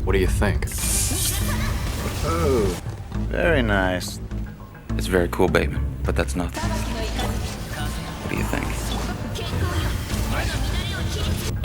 What do you think? Oh, very nice. It's very cool, baby, but that's nothing. What do you think?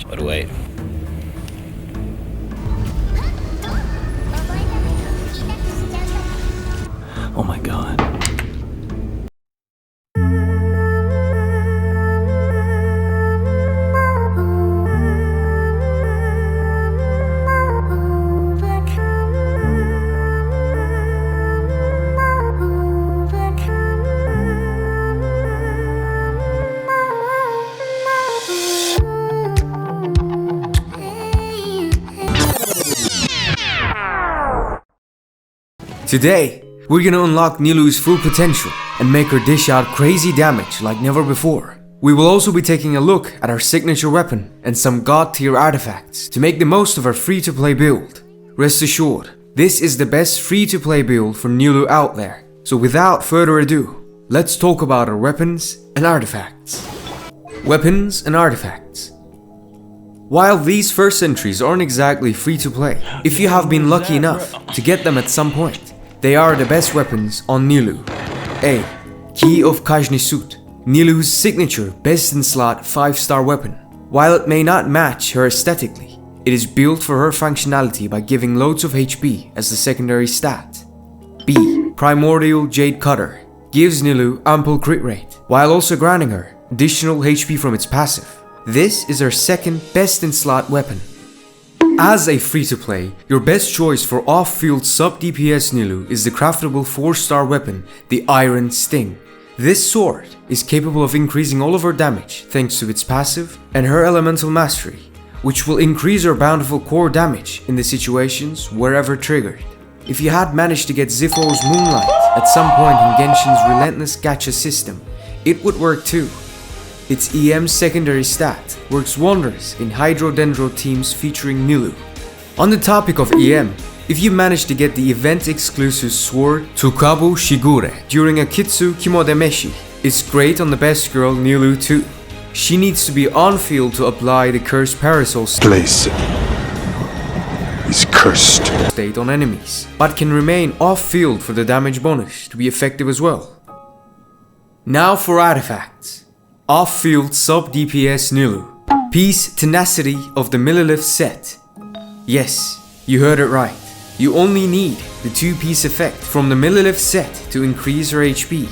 But wait. Oh my god. Today, we're gonna unlock Nilu's full potential and make her dish out crazy damage like never before. We will also be taking a look at our signature weapon and some god tier artifacts to make the most of our free-to-play build. Rest assured, this is the best free-to-play build for Nilu out there. So without further ado, let's talk about our weapons and artifacts. Weapons and artifacts. While these first entries aren't exactly free to play, if you have been lucky enough to get them at some point, they are the best weapons on Nilu. A. Key of Kajnisut, Nilu's signature best in slot 5-star weapon. While it may not match her aesthetically, it is built for her functionality by giving loads of HP as the secondary stat. B. Primordial Jade Cutter, gives Nilu ample crit rate, while also granting her additional HP from its passive. This is her second best in slot weapon. As a free-to-play, your best choice for off-field sub-DPS Nilu is the craftable 4-star weapon, the Iron Sting. This sword is capable of increasing all of her damage thanks to its passive and her elemental mastery, which will increase her bountiful core damage in the situations wherever triggered. If you had managed to get Zipho's Moonlight at some point in Genshin's relentless gacha system, it would work too. Its EM secondary stat works wonders in Hydro-Dendro teams featuring Nilu. On the topic of EM, if you manage to get the event-exclusive sword Tukabu Shigure during a Kitsu Kimodemeshi, it's great on the best girl Nilu too. She needs to be on-field to apply the cursed parasol place is cursed state on enemies, but can remain off-field for the damage bonus to be effective as well. Now for artifacts. Off-field sub-DPS Nilu. Peace Tenacity of the Millilith set. Yes, you heard it right. You only need the 2-piece effect from the Millilith set to increase her HP.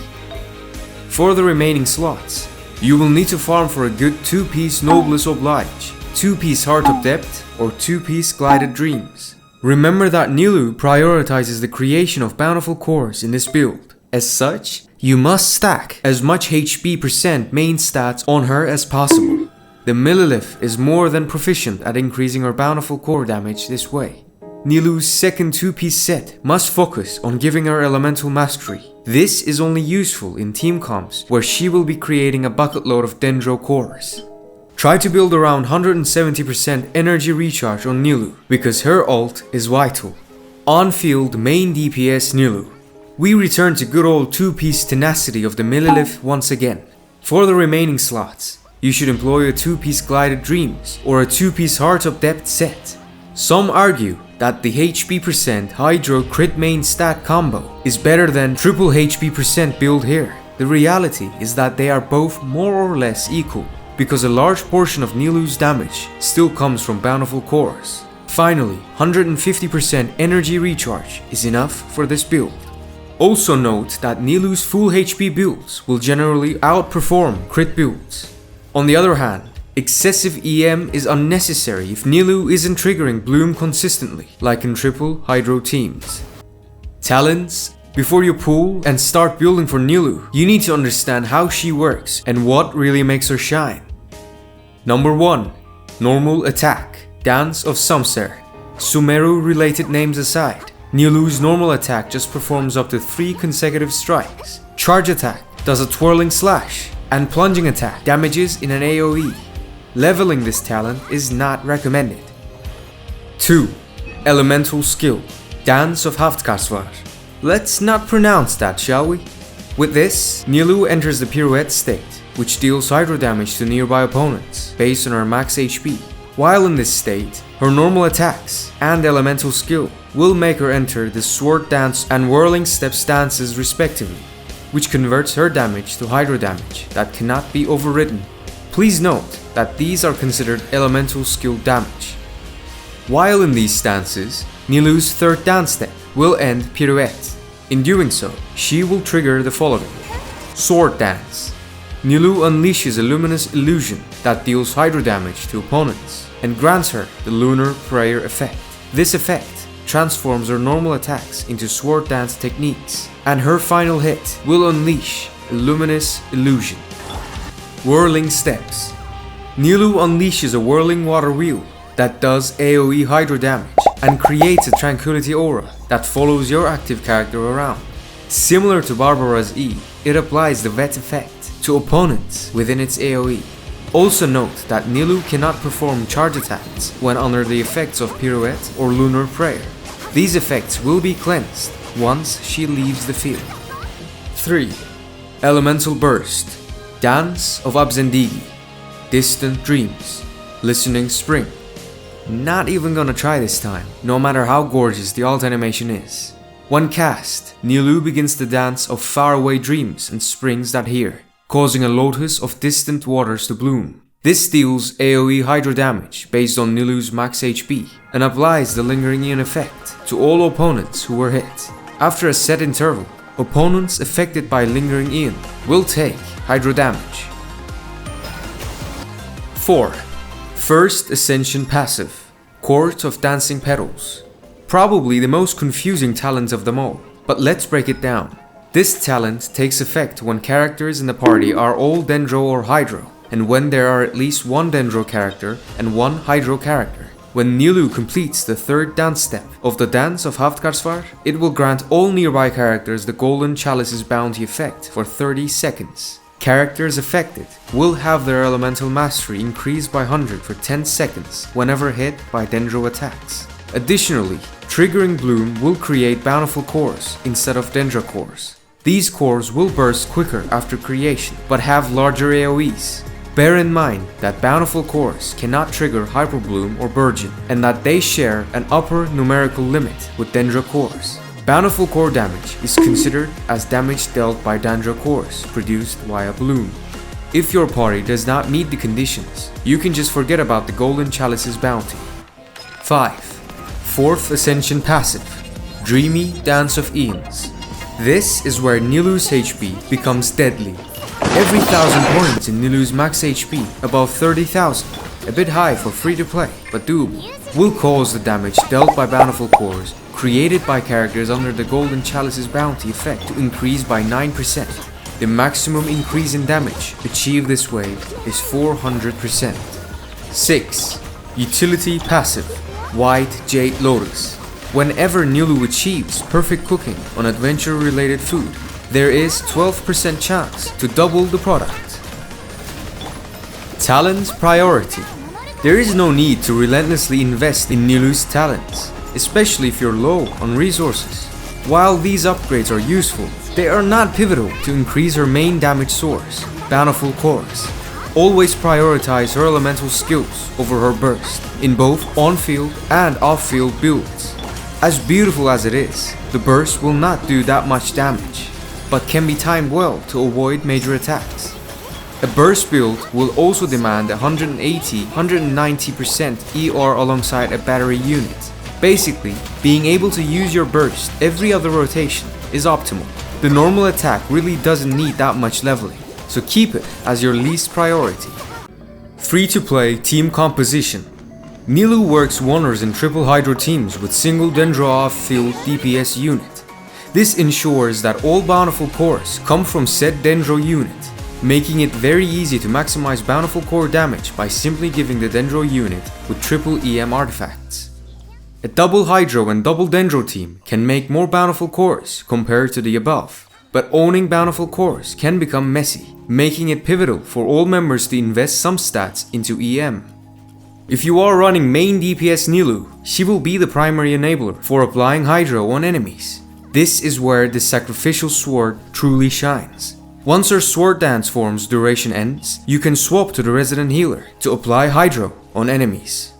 For the remaining slots, you will need to farm for a good 2-piece Noblesse Oblige, 2-piece Heart of Depth, or 2-piece Glided Dreams. Remember that Nilu prioritizes the creation of bountiful cores in this build. As such, you must stack as much HP % main stats on her as possible. The Millilith is more than proficient at increasing her bountiful core damage this way. Nilu's second 2-piece set must focus on giving her elemental mastery. This is only useful in team comps where she will be creating a bucket load of Dendro cores. Try to build around 170% energy recharge on Nilu because her ult is vital. On-field main DPS Nilu. We return to good old 2-piece Tenacity of the Millilith once again. For the remaining slots, you should employ a 2-piece Glided Dreams or a 2-piece Heart of Depth set. Some argue that the HP % Hydro crit main stat combo is better than triple HP % build here. The reality is that they are both more or less equal, because a large portion of Nilu's damage still comes from bountiful cores. Finally, 150% energy recharge is enough for this build. Also note that Nilu's full HP builds will generally outperform crit builds. On the other hand, excessive EM is unnecessary if Nilu isn't triggering Bloom consistently, like in triple Hydro teams. Talents. Before you pull and start building for Nilu, you need to understand how she works and what really makes her shine. Number 1. Normal Attack, Dance of Samser. Sumeru related names aside, Nilu's normal attack just performs up to 3 consecutive strikes. Charge attack does a twirling slash, and plunging attack damages in an AoE. Leveling this talent is not recommended. 2. Elemental Skill, Dance of Haftkasvar. Let's not pronounce that, shall we? With this, Nilu enters the pirouette state, which deals hydro damage to nearby opponents based on her max HP. While in this state, her normal attacks and elemental skill will make her enter the sword dance and whirling step stances respectively, which converts her damage to hydro damage that cannot be overridden. Please note that these are considered elemental skill damage. While in these stances, Nilou's third dance step will end pirouette. In doing so, she will trigger the following. Sword Dance. Nilou unleashes a luminous illusion that deals hydro damage to opponents and grants her the Lunar Prayer effect. This effect transforms her normal attacks into sword dance techniques, and her final hit will unleash a luminous illusion. Whirling Steps. Nilou unleashes a whirling water wheel that does AoE hydro damage and creates a tranquility aura that follows your active character around. Similar to Barbara's E, it applies the Vet effect to opponents within its AoE. Also note that Nilou cannot perform charge attacks when under the effects of Pirouette or Lunar Prayer. These effects will be cleansed once she leaves the field. 3. Elemental Burst. Dance of Abzendigi. Distant Dreams. Listening Spring. Not even gonna try this time, no matter how gorgeous the alt animation is. When cast, Nilou begins the dance of faraway dreams and springs that hear, causing a lotus of distant waters to bloom. This deals AoE hydro damage based on Nilou's max HP and applies the Lingering Ion effect to all opponents who were hit. After a set interval, opponents affected by Lingering Ion will take hydro damage. 4. First Ascension Passive. Court of Dancing Petals. Probably the most confusing talent of them all, but let's break it down. This talent takes effect when characters in the party are all Dendro or Hydro, and when there are at least one Dendro character and one Hydro character. When Nilou completes the third dance step of the Dance of Hafkarsvar, it will grant all nearby characters the Golden Chalice's bounty effect for 30 seconds. Characters affected will have their elemental mastery increased by 100 for 10 seconds whenever hit by Dendro attacks. Additionally, triggering Bloom will create bountiful cores instead of Dendro cores. These cores will burst quicker after creation, but have larger AoEs. Bear in mind that bountiful cores cannot trigger Hyper Bloom or Burgeon, and that they share an upper numerical limit with Dendro cores. Bountiful core damage is considered as damage dealt by Dendro cores produced via Bloom. If your party does not meet the conditions, you can just forget about the Golden Chalice's bounty. 5. Fourth Ascension Passive. Dreamy Dance of Eons. This is where Nilou's HP becomes deadly. Every 1000 points in Nilou's max HP above 30,000, a bit high for free to play, but doable, will cause the damage dealt by bountiful cores created by characters under the Golden Chalice's bounty effect to increase by 9%. The maximum increase in damage achieved this way is 400%. 6. Utility Passive. White Jade Lotus. Whenever Nilou achieves perfect cooking on adventure-related food, there is 12% chance to double the product. Talent Priority. There is no need to relentlessly invest in Nilou's talents, especially if you're low on resources. While these upgrades are useful, they are not pivotal to increase her main damage source, Bountiful Cores. Always prioritize her elemental skills over her burst, in both on-field and off-field builds. As beautiful as it is, the burst will not do that much damage, but can be timed well to avoid major attacks. A burst build will also demand 180-190% ER alongside a battery unit. Basically, being able to use your burst every other rotation is optimal. The normal attack really doesn't need that much leveling, so keep it as your least priority. Free-to-play team composition. Nilou works wonders in triple Hydro teams with single Dendro off-field DPS unit. This ensures that all bountiful cores come from said Dendro unit, making it very easy to maximize bountiful core damage by simply giving the Dendro unit with triple EM artifacts. A double Hydro and double Dendro team can make more bountiful cores compared to the above, but owning bountiful cores can become messy, making it pivotal for all members to invest some stats into EM. If you are running main DPS Nilou, she will be the primary enabler for applying Hydro on enemies. This is where the Sacrificial Sword truly shines. Once her Sword Dance form's duration ends, you can swap to the Resident Healer to apply Hydro on enemies.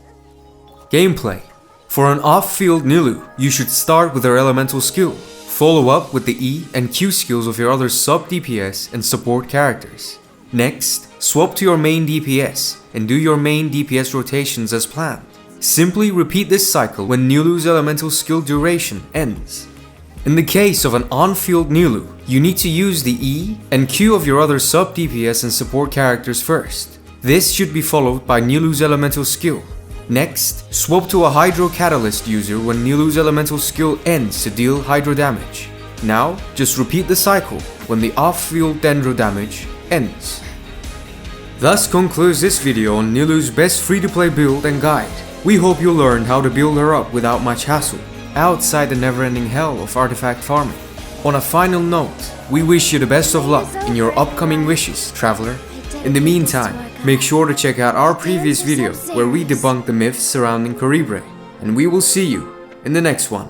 Gameplay. For an off-field Nilou, you should start with her elemental skill, follow up with the E and Q skills of your other sub-DPS and support characters. Next, swap to your main DPS and do your main DPS rotations as planned. Simply repeat this cycle when Nilu's elemental skill duration ends. In the case of an on-field Nilou, you need to use the E and Q of your other sub-DPS and support characters first. This should be followed by Nilu's elemental skill. Next, swap to a Hydro Catalyst user when Nilu's elemental skill ends to deal Hydro damage. Now, just repeat the cycle when the off-field Dendro damage ends. Thus concludes this video on Nilu's best free-to-play build and guide. We hope you learned how to build her up without much hassle, outside the never-ending hell of artifact farming. On a final note, we wish you the best of luck in your upcoming wishes, traveler. In the meantime, make sure to check out our previous video where we debunk the myths surrounding Coribre, and we will see you in the next one.